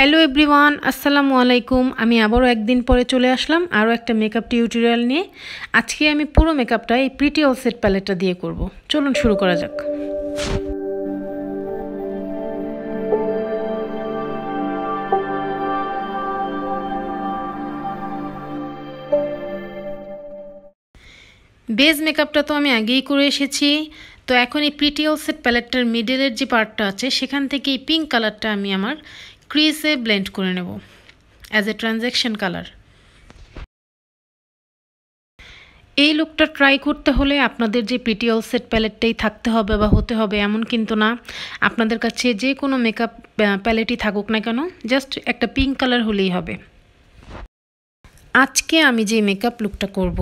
Hello everyone, আসসালামু আলাইকুম। আমি আবারও একদিন পরে চলে আসলাম আরও একটা মেকআপ টিউটোরিয়াল নিয়ে। আজকে আমি পুরো মেকআপটা এই প্রিটি অল সেট প্যালেটটা দিয়ে করব। চলুন শুরু করা যাক। বেস মেকআপটা তো আমি আগেই করে এসেছি, তো এখন এই প্রিটি অল সেট প্যালেটটার মিডলের যে পার্টটা আছে সেখান থেকে এই পিঙ্ক কালারটা আমি আমার ক্রিজে ব্লেন্ড করে নেব অ্যাজ এ ট্রানজ্যাকশন কালার। এই লুকটা ট্রাই করতে হলে আপনাদের যে প্রিটি অল সেট প্যালেটটাই থাকতে হবে বা হতে হবে এমন কিন্তু না। আপনাদের কাছে যে কোনো মেকআপ প্যালেটই থাকুক না কেন, জাস্ট একটা পিঙ্ক কালার হলেই হবে। আজকে আমি যে মেকআপ লুকটা করব,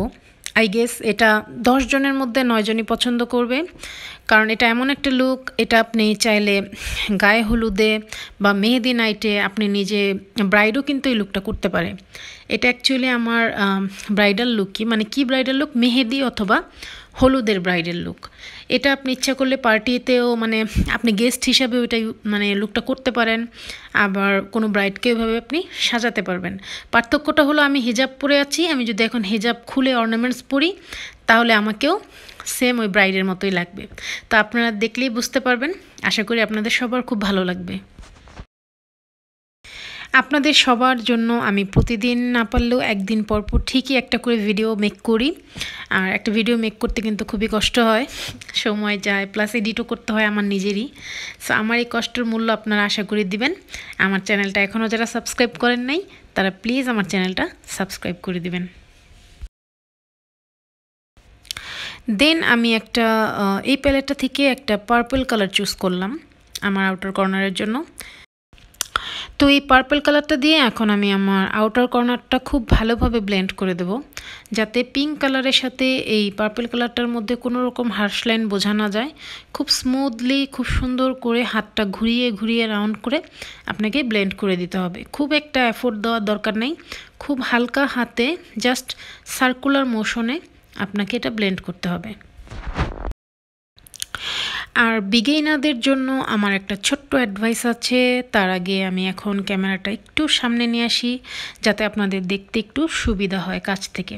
আই গেস এটা 10 জনের মধ্যে 9 জনই পছন্দ করবে, কারণ এটা এমন একটা লুক, এটা আপনি চাইলে গায়ে হলুদে বা মেহেদি নাইটে আপনি নিজে ব্রাইডও কিন্তু এই লুকটা করতে পারে। এটা অ্যাকচুয়ালি আমার ব্রাইডাল লুক, মানে কি ব্রাইডাল লুক, মেহেদি অথবা হলুদের ব্রাইডাল লুক। এটা আপনি ইচ্ছা করলে পার্টিতেও, মানে আপনি গেস্ট হিসাবে ওইটা মানে লুকটা করতে পারেন, আবার কোনো ব্রাইডকে ওইভাবে আপনি সাজাতে পারবেন। পার্থক্যটা হলো আমি হিজাব পরে আছি, আমি যদি এখন হিজাব খুলে অর্নামেন্টস পরি তাহলে আমাকেও সেম ওই ব্রাইডের মতোই লাগবে। তো আপনারা দেখলেই বুঝতে পারবেন। আশা করি আপনাদের সবার খুব ভালো লাগবে। আপনাদের সবার জন্য আমি প্রতিদিন না পারলেও একদিন পর পর ঠিকই একটা করে ভিডিও মেক করি। আর একটা ভিডিও মেক করতে কিন্তু খুবই কষ্ট হয়, সময় যায়, প্লাস এডিটও করতে হয় আমার নিজেরই। সো আমার এই কষ্টের মূল্য আপনারা আশা করি দিবেন। আমার চ্যানেলটা এখনও যারা সাবস্ক্রাইব করেন নাই তারা প্লিজ আমার চ্যানেলটা সাবস্ক্রাইব করে দিবেন। দেন আমি একটা এই প্যালেটটা থেকে একটা পার্পল কালার চুজ করলাম আমার আউটার কর্নারের জন্য। তো এই পার্পল কালারটা দিয়ে এখন আমি আমার আউটার কর্নারটা খুব ভালোভাবে ব্লেন্ড করে দেব, যাতে পিঙ্ক কালারের সাথে এই পার্পল কালারটার মধ্যে কোনো রকম হার্শ লাইন বোঝা না যায়। খুব স্মুথলি, খুব সুন্দর করে হাতটা ঘুরিয়ে ঘুরিয়ে রাউন্ড করে আপনাকে ব্লেন্ড করে দিতে হবে। খুব একটা এফোর্ট দেওয়ার দরকার নেই, খুব হালকা হাতে জাস্ট সার্কুলার মোশনে আপনাকে এটা ব্লেন্ড করতে হবে। আর বিগিনারদের জন্য আমার একটা ছোট্ট অ্যাডভাইস আছে। তার আগে আমি এখন ক্যামেরাটা একটু সামনে নিয়ে আসি যাতে আপনাদের দেখতে একটু সুবিধা হয় কাছ থেকে।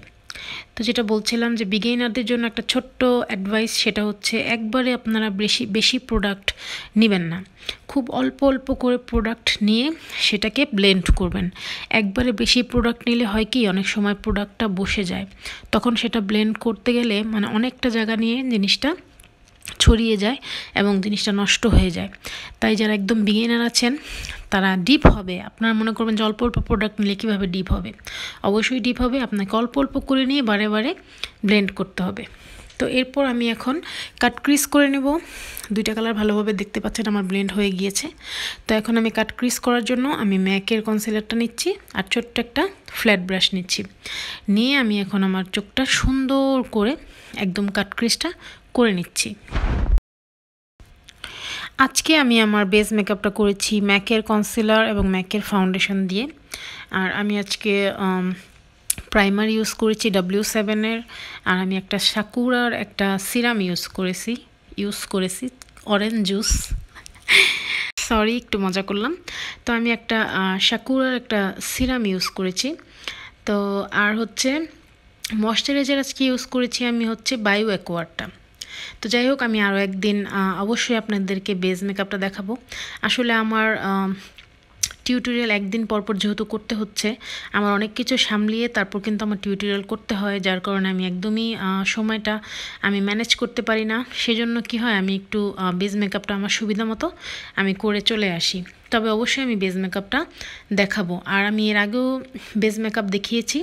তো যেটা বলছিলাম যে বিগিনারদের জন্য একটা ছোট্ট অ্যাডভাইস, সেটা হচ্ছে একবারে আপনারা বেশি বেশি প্রোডাক্ট নেবেন না, খুব অল্প অল্প করে প্রোডাক্ট নিয়ে সেটাকে ব্লেন্ড করবেন। একবারে বেশি প্রোডাক্ট নিলে হয় কি, অনেক সময় প্রোডাক্টটা বসে যায়, তখন সেটা ব্লেন্ড করতে গেলে মানে অনেকটা জায়গা নিয়ে জিনিসটা ছড়িয়ে যায় এবং জিনিসটা নষ্ট হয়ে যায়। তাই যারা একদম বিগিনার আছেন তারা ডিপ হবে, আপনারা মনে করবেন যে অল্প অল্প প্রোডাক্ট নিলে কীভাবে ডিপ হবে, অবশ্যই ডিপ হবে। আপনাকে অল্প অল্প করে নিয়ে বারে বারে ব্লেন্ড করতে হবে। তো এরপর আমি এখন কাট ক্রিজ করে নেব। দুইটা কালার ভালোভাবে দেখতে পাচ্ছেন আমার ব্লেন্ড হয়ে গিয়েছে। তো এখন আমি কাট ক্রিজ করার জন্য আমি ম্যাকের কনসিলারটা নিচ্ছি আর ছোট্ট একটা ফ্ল্যাট ব্রাশ নিচ্ছি। নিয়ে আমি এখন আমার চোখটা সুন্দর করে একদম কাট ক্রিজটা করে নিচ্ছি। আজকে আমি আমার বেস মেকআপটা করেছি ম্যাকের কনসিলার এবং ম্যাকের ফাউন্ডেশন দিয়ে। আর আমি আজকে প্রাইমার ইউজ করেছি W7-এর, আর আমি একটা সাকুরার একটা সিরাম ইউজ করেছি অরেঞ্জ জুস, সরি একটু মজা করলাম। তো আমি একটা সাকুরার একটা সিরাম ইউজ করেছি। তো আর হচ্ছে ময়শ্চারাইজার আজকে ইউজ করেছি আমি হচ্ছে বায়ো অ্যাকোয়ারটা। তো যাই হোক, আমি আরও একদিন অবশ্যই আপনাদেরকে বেস মেকআপটা দেখাবো। আসলে আমার টিউটোরিয়াল একদিন পরপর যেহেতু করতে হচ্ছে, আমার অনেক কিছু সামলিয়ে তারপর কিন্তু আমার টিউটোরিয়াল করতে হয়, যার কারণে আমি একদমই সময়টা আমি ম্যানেজ করতে পারি না। সেজন্য কি হয়, আমি একটু বেস মেকআপটা আমার সুবিধা মতো আমি করে চলে আসি। তবে অবশ্যই আমি বেস মেকআপটা দেখাবো। আর আমি এর আগেও বেস মেকআপ দেখিয়েছি,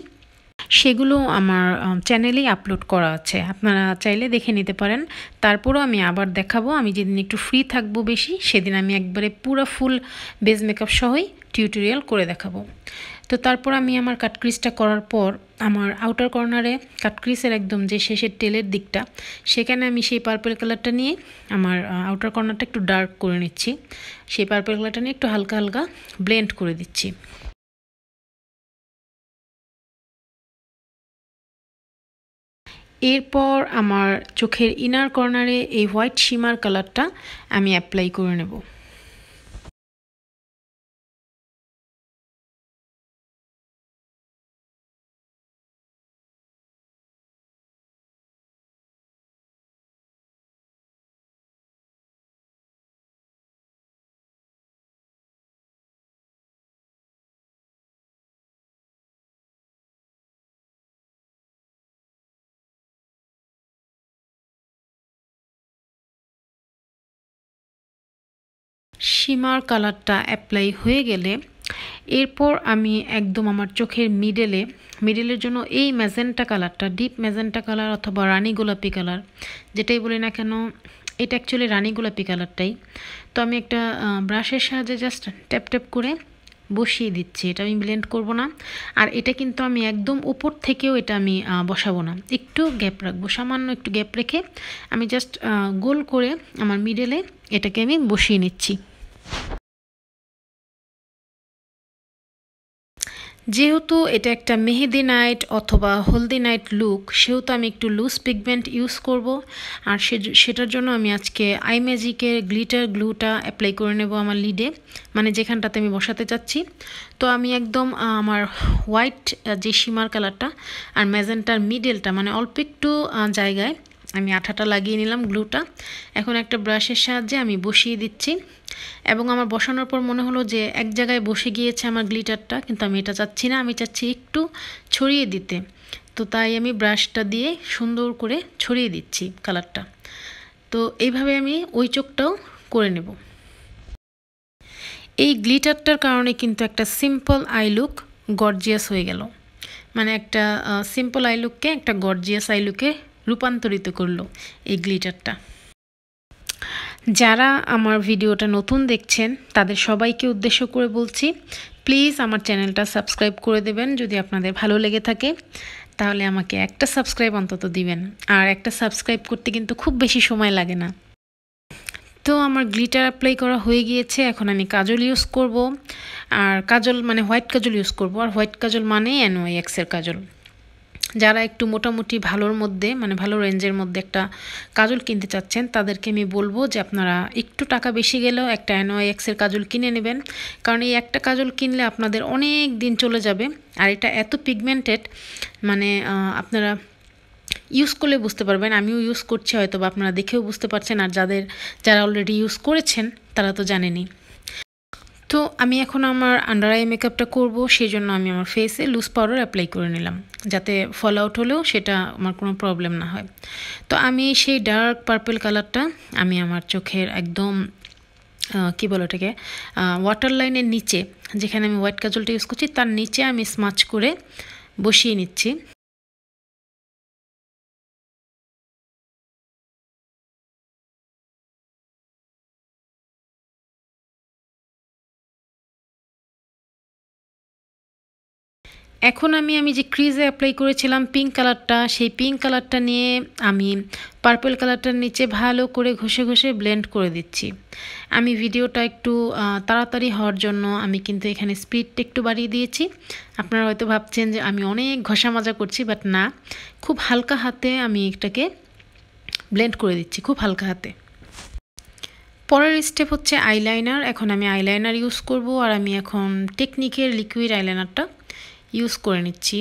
সেগুলো আমার চ্যানেলেই আপলোড করা আছে, আপনারা চাইলে দেখে নিতে পারেন। তারপরও আমি আবার দেখাবো, আমি যেদিন একটু ফ্রি থাকবো বেশি সেদিন আমি একবারে পুরো ফুল বেস মেকআপ সহই টিউটোরিয়াল করে দেখাবো। তো তারপর আমি আমার কাটক্রিজটা করার পর আমার আউটার কর্নারে কাটক্রিজের একদম যে শেষের টেলের দিকটা, সেখানে আমি সেই পার্পল কালারটা নিয়ে আমার আউটার কর্নারটা একটু ডার্ক করে নিচ্ছি। সেই পার্পল কালারটা নিয়ে একটু হালকা হালকা ব্লেন্ড করে দিচ্ছি। এরপর আমার চোখের ইনার কর্নারে এই হোয়াইট শিমার কালারটা আমি অ্যাপ্লাই করে নেব। শিমার কালারটা অ্যাপ্লাই হয়ে গেলে এরপর আমি একদম আমার চোখের মিডলের জন্য এই ম্যাজেন্টা কালারটা, ডিপ ম্যাজেন্টা কালার অথবা রানী গোলাপি কালার, যেটাই বলি না কেন, এটা অ্যাকচুয়ালি রানী গোলাপি কালারটাই। তো আমি একটা ব্রাশের সাহায্যে জাস্ট ট্যাপ ট্যাপ করে বসিয়ে দিচ্ছি। এটা আমি ব্লেন্ড করব না, আর এটা কিন্তু আমি একদম উপর থেকেও এটা আমি বসাবো না, একটু গ্যাপ রাখবো, সামান্য একটু গ্যাপ রেখে আমি জাস্ট গোল করে আমার মিডলে এটাকে আমি বসিয়ে নিচ্ছি। যেহেতু এটা একটা মেহেদি নাইট অথবা হলদি নাইট লুক, সেহেতু আমি একটু লুজ পিগমেন্ট ইউজ করব। আর সেটার জন্য আমি আজকে আই ম্যাজিকের গ্লিটার গ্লুটা অ্যাপ্লাই করে নেব আমার লিডে, মানে যেখানটাতে আমি বসাতে চাচ্ছি। তো আমি একদম আমার হোয়াইট যে শিমার কালারটা আর ম্যাজেন্টার মিডলটা, মানে অল্প একটু জায়গায় আমি আঠাটা লাগিয়ে নিলাম গ্লুটা। এখন একটা ব্রাশের সাহায্যে আমি বসিয়ে দিচ্ছি, এবং আমার বসানোর পর মনে হলো যে এক জায়গায় বসে গিয়েছে আমার গ্লিটারটা, কিন্তু আমি এটা চাচ্ছি না, আমি চাচ্ছি একটু ছড়িয়ে দিতে। তো তাই আমি ব্রাশটা দিয়ে সুন্দর করে ছড়িয়ে দিচ্ছি কালারটা। তো এইভাবে আমি ওই চোখটাও করে নেব। এই গ্লিটারটার কারণে কিন্তু একটা সিম্পল আই লুক গর্জিয়াস হয়ে গেল, মানে একটা সিম্পল আই লুককে একটা গর্জিয়াস আই লুকে রূপান্তরিত করলো এই গ্লিটারটা। যারা আমার ভিডিওটা নতুন দেখছেন তাদের সবাইকে উদ্দেশ্য করে বলছি, প্লিজ আমার চ্যানেলটা সাবস্ক্রাইব করে দেবেন। যদি আপনাদের ভালো লেগে থাকে তাহলে আমাকে একটা সাবস্ক্রাইব অন্তত দিবেন, আর একটা সাবস্ক্রাইব করতে কিন্তু খুব বেশি সময় লাগে না। তো আমার গ্লিটার অ্যাপ্লাই করা হয়ে গিয়েছে, এখন আমি কাজল ইউজ করব। আর কাজল মানে হোয়াইট কাজল ইউজ করব, আর হোয়াইট কাজল মানে NYXের কাজল। যারা একটু মোটামুটি ভালোর মধ্যে, মানে ভালো রেঞ্জের মধ্যে একটা কাজল কিনতে চাচ্ছেন, তাদেরকে আমি বলবো যে আপনারা একটু টাকা বেশি গেলেও একটা NYXের কাজল কিনে নেবেন, কারণ এই একটা কাজল কিনলে আপনাদের অনেক দিন চলে যাবে। আর এটা এত পিগমেন্টেড, মানে আপনারা ইউজ করলে বুঝতে পারবেন। আমিও ইউজ করছি, হয়তো বা আপনারা দেখেও বুঝতে পারছেন, আর যারা অলরেডি ইউজ করেছেন তারা তো জানেনই। তো আমি এখন আমার আন্ডার আই মেকআপটা করবো, সেই জন্য আমি আমার ফেসে লুজ পাউডার অ্যাপ্লাই করে নিলাম, যাতে ফল আউট হলেও সেটা আমার কোনো প্রবলেম না হয়। তো আমি সেই ডার্ক পার্পল কালারটা আমি আমার চোখের একদম কী বলো ওটাকে, ওয়াটার লাইনের নিচে, যেখানে আমি হোয়াইট কাজলটা ইউজ করছি তার নিচে আমি স্মাচ করে বসিয়ে নিচ্ছি। এখন আমি যে ক্রিজে অ্যাপ্লাই করেছিলাম পিঙ্ক কালারটা, সেই পিঙ্ক কালারটা নিয়ে আমি পার্পল কালারটার নিচে ভালো করে ঘষে ঘষে ব্লেন্ড করে দিচ্ছি। আমি ভিডিওটা একটু তাড়াতাড়ি হওয়ার জন্য আমি কিন্তু এখানে স্পিডটা একটু বাড়িয়ে দিয়েছি। আপনারা হয়তো ভাবছেন যে আমি অনেক ঘষা মাজা করছি, বাট না, খুব হালকা হাতে আমি এটাকে ব্লেন্ড করে দিচ্ছি, খুব হালকা হাতে। পরের স্টেপ হচ্ছে আইলাইনার। এখন আমি আইলাইনার ইউজ করব, আর আমি এখন টেকনিকের লিকুইড আইলাইনারটা ইউজ করে নিচ্ছি।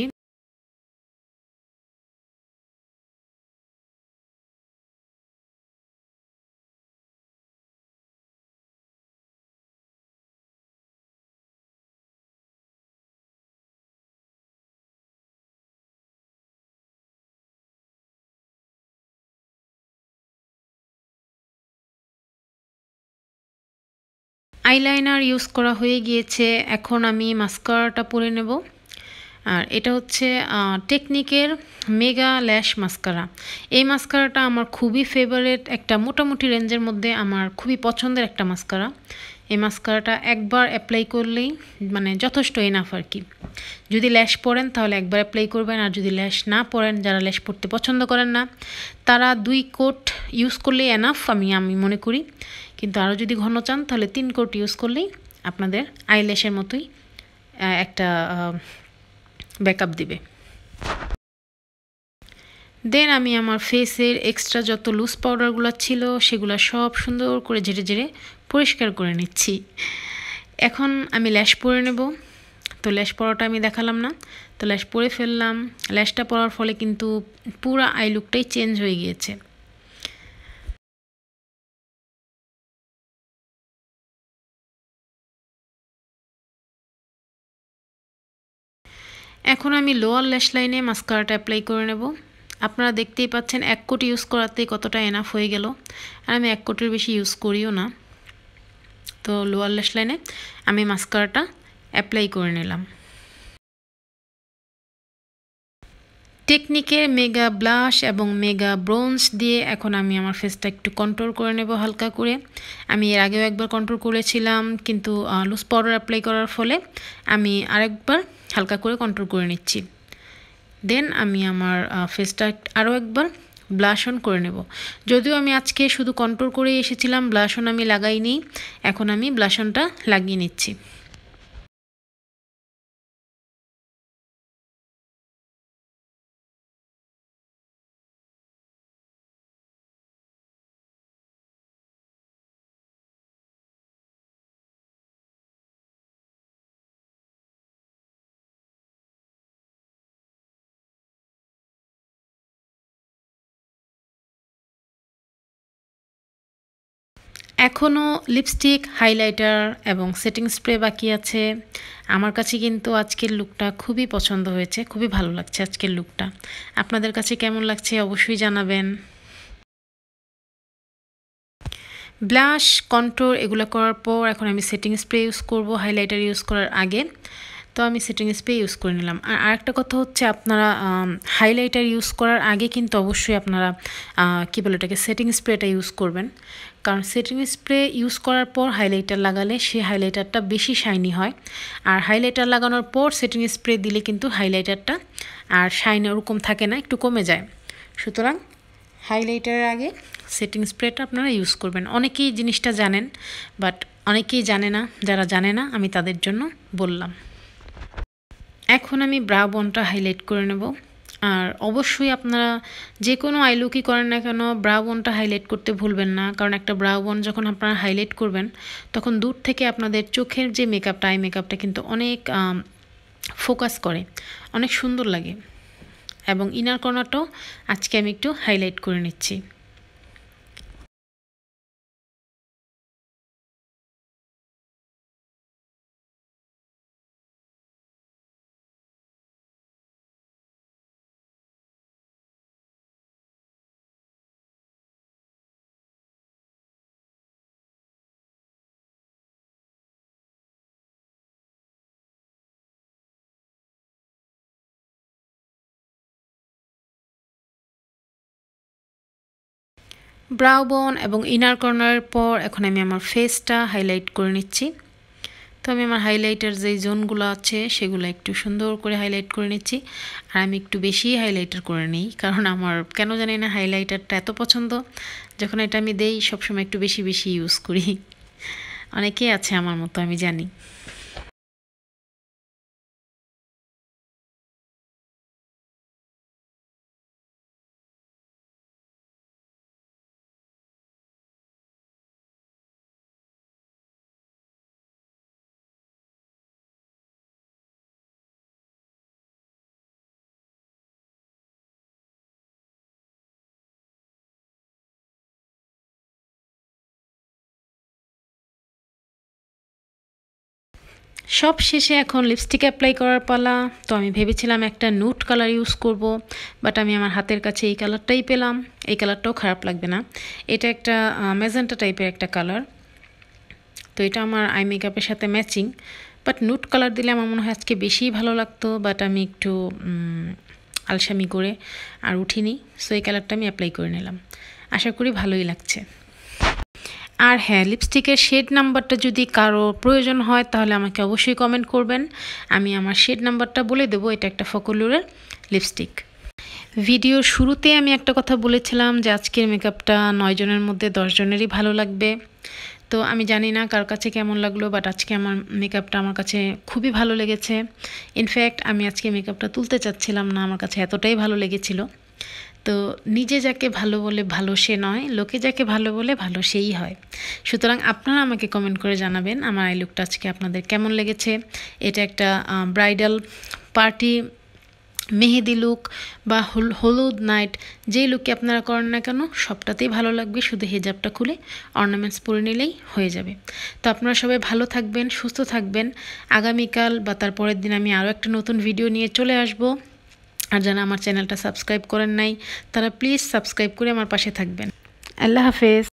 আইলাইনার ইউজ করা হয়ে গিয়েছে, এখন আমি মাস্কারাটা পরে নেব। আর এটা হচ্ছে টেকনিকের মেগা ল্যাশ মাস্কারা। এই মাস্কারাটা আমার খুবই ফেভারিট, একটা মোটামুটি রেঞ্জের মধ্যে আমার খুবই পছন্দের একটা মাস্কারা। এই মাস্কারাটা একবার অ্যাপ্লাই করলেই মানে যথেষ্ট এনাফ আর কি। যদি ল্যাশ পরেন তাহলে একবার অ্যাপ্লাই করবেন, আর যদি ল্যাশ না পরেন, যারা ল্যাশ পড়তে পছন্দ করেন না, তারা 2 কোট ইউজ করলেই এনাফ আমি মনে করি। কিন্তু আরও যদি ঘন চান তাহলে 3 কোট ইউজ করলেই আপনাদের আইল্যাশের মতোই একটা ব্যাকআপ দিবে। দেন আমি আমার ফেসের এক্সট্রা যত লুজ পাউডারগুলো ছিল সেগুলো সব সুন্দর করে ঝেড়ে ঝেড়ে পরিষ্কার করে নিচ্ছি। এখন আমি ল্যাশ পরে নেব। তো ল্যাশ পরাটা আমি দেখালাম না, তো ল্যাশ পরে ফেললাম। ল্যাশটা পরার ফলে কিন্তু পুরো আই লুকটাই চেঞ্জ হয়ে গিয়েছে। এখন আমি লোয়ার ল্যাশ লাইনে মাস্কারাটা অ্যাপ্লাই করে নেব। আপনারা দেখতেই পাচ্ছেন 1 কোট ইউজ করাতে কতটা এনাফ হয়ে গেল, আর আমি 1 কোটের বেশি ইউজ করিও না। তো লোয়ার ল্যাশ লাইনে আমি মাস্কারাটা অ্যাপ্লাই করে নিলাম। টেকনিকের মেগা ব্লাশ এবং মেগা ব্রোঞ্জ দিয়ে এখন আমি আমার ফেসটা একটু কন্ট্রোল করে নেব হালকা করে। আমি এর আগেও একবার কন্ট্রোল করেছিলাম, কিন্তু লুজ পাউডার অ্যাপ্লাই করার ফলে আমি আরেকবার হালকা করে কন্ট্রোল করে নিচ্ছি। দেন আমি আমার ফেসটা আরও একবার ব্লাশ অন করে নেব। যদিও আমি আজকে শুধু কন্ট্রোল করেই এসেছিলাম, ব্লাশ অন আমি লাগাইনি, এখন আমি ব্লাশ অনটা লাগিয়ে নিচ্ছি। এখনও লিপস্টিক, হাইলাইটার এবং সেটিং স্প্রে বাকি আছে। আমার কাছে কিন্তু আজকের লুকটা খুবই পছন্দ হয়েছে, খুবই ভালো লাগছে আজকের লুকটা। আপনাদের কাছে কেমন লাগছে অবশ্যই জানাবেন। ব্লাশ, কন্ট্রোল এগুলো করার পর এখন আমি সেটিং স্প্রে ইউজ করব হাইলাইটার ইউজ করার আগে। তো আমি সেটিং স্প্রে ইউজ করে নিলাম। আর আরেকটা কথা হচ্ছে, আপনারা হাইলাইটার ইউজ করার আগে কিন্তু অবশ্যই আপনারা কী বলে এটাকে সেটিং স্প্রেটা ইউজ করবেন। কারণ সেটিং স্প্রে ইউজ করার পর হাইলাইটার লাগালে সেই হাইলাইটারটা বেশি শাইনি হয়। আর হাইলাইটার লাগানোর পর সেটিং স্প্রে দিলে কিন্তু হাইলাইটারটা আর শাইন ওরকম থাকে না, একটু কমে যায়। সুতরাং হাইলাইটারের আগে সেটিং স্প্রেটা আপনারা ইউজ করবেন। অনেকেই জিনিসটা জানেন, বাট অনেকেই জানে না। যারা জানে না আমি তাদের জন্য বললাম। এখন আমি ব্রা বোনটা হাইলাইট করে নেব। আর অবশ্যই আপনারা যে কোনো আই লুকই করেন না কেন ব্রা বোনটা হাইলাইট করতে ভুলবেন না। কারণ একটা ব্রা বোন যখন আপনারা হাইলাইট করবেন তখন দূর থেকে আপনাদের চোখের যে মেকআপটা, আই মেকআপটা কিন্তু অনেক ফোকাস করে, অনেক সুন্দর লাগে। এবং ইনার কর্নারটাও আজকে আমি একটু হাইলাইট করে নিচ্ছি। ব্রাউ বোন এবং ইনার কর্নারের পর এখন আমি আমার ফেসটা হাইলাইট করে নিচ্ছি। তো আমি আমার হাইলাইটার যেই জোনগুলো আছে সেগুলো একটু সুন্দর করে হাইলাইট করে নিচ্ছি। আর আমি একটু বেশি হাইলাইটার করে নিই, কারণ আমার কেন জানি না হাইলাইটারটা এত পছন্দ, যখন এটা আমি দেই সবসময় একটু বেশি বেশি ইউজ করি। অনেকেই আছে আমার মতো, আমি জানি। সব শেষে এখন লিপস্টিক অ্যাপ্লাই করার পালা। তো আমি ভেবেছিলাম একটা নুট কালার ইউজ করব, বাট আমি আমার হাতের কাছে এই কালারটাই পেলাম। এই কালারটাও খারাপ লাগবে না, এটা একটা ম্যাজেন্টা টাইপের একটা কালার। তো এটা আমার আই মেকআপের সাথে ম্যাচিং, বাট নুট কালার দিলে আমার মনে হয় আজকে বেশিই ভালো লাগতো, বাট আমি একটু আলসামি করে আর উঠিনি। সো এই কালারটা আমি অ্যাপ্লাই করে নিলাম, আশা করি ভালোই লাগছে। আর হ্যাঁ, লিপস্টিকের শেড নাম্বারটা যদি কারো প্রয়োজন হয় তাহলে আমাকে অবশ্যই কমেন্ট করবেন, আমি আমার শেড নাম্বারটা বলে দেবো। এটা একটা ফকলুরের লিপস্টিক। ভিডিওর শুরুতে আমি একটা কথা বলেছিলাম যে আজকের মেকআপটা 9 জনের মধ্যে 10 জনেরই ভালো লাগবে। তো আমি জানি না কার কাছে কেমন লাগলো, বাট আজকে আমার মেকআপটা আমার কাছে খুবই ভালো লেগেছে। ইনফ্যাক্ট আমি আজকে মেকআপটা তুলতে চাচ্ছিলাম না, আমার কাছে এতটাই ভালো লেগেছিল। তো নিজে যাকে ভালো বলে ভালো সে নয়, লোকে যাকে ভালো বলে ভালো সেই হয়। সুতরাং আপনারা আমাকে কমেন্ট করে জানাবেন আমার এই লুকটা আজকে আপনাদের কেমন লেগেছে। এটা একটা ব্রাইডাল পার্টি মেহেদি লুক বা হলুদ নাইট, যেই লুকে আপনারা করেন না কেন সবটাতেই ভালো লাগবে। শুধু হিজাবটা খুলে অর্নামেন্টস পরে নিলেই হয়ে যাবে। তো আপনারা সবাই ভালো থাকবেন, সুস্থ থাকবেন। আগামীকাল বা তার পরের দিন আমি আরও একটা নতুন ভিডিও নিয়ে চলে আসব। আর যারা আমার চ্যানেলটা সাবস্ক্রাইব করেন নাই তারা প্লিজ সাবস্ক্রাইব করে আমার পাশে থাকবেন। আল্লাহ হাফেজ।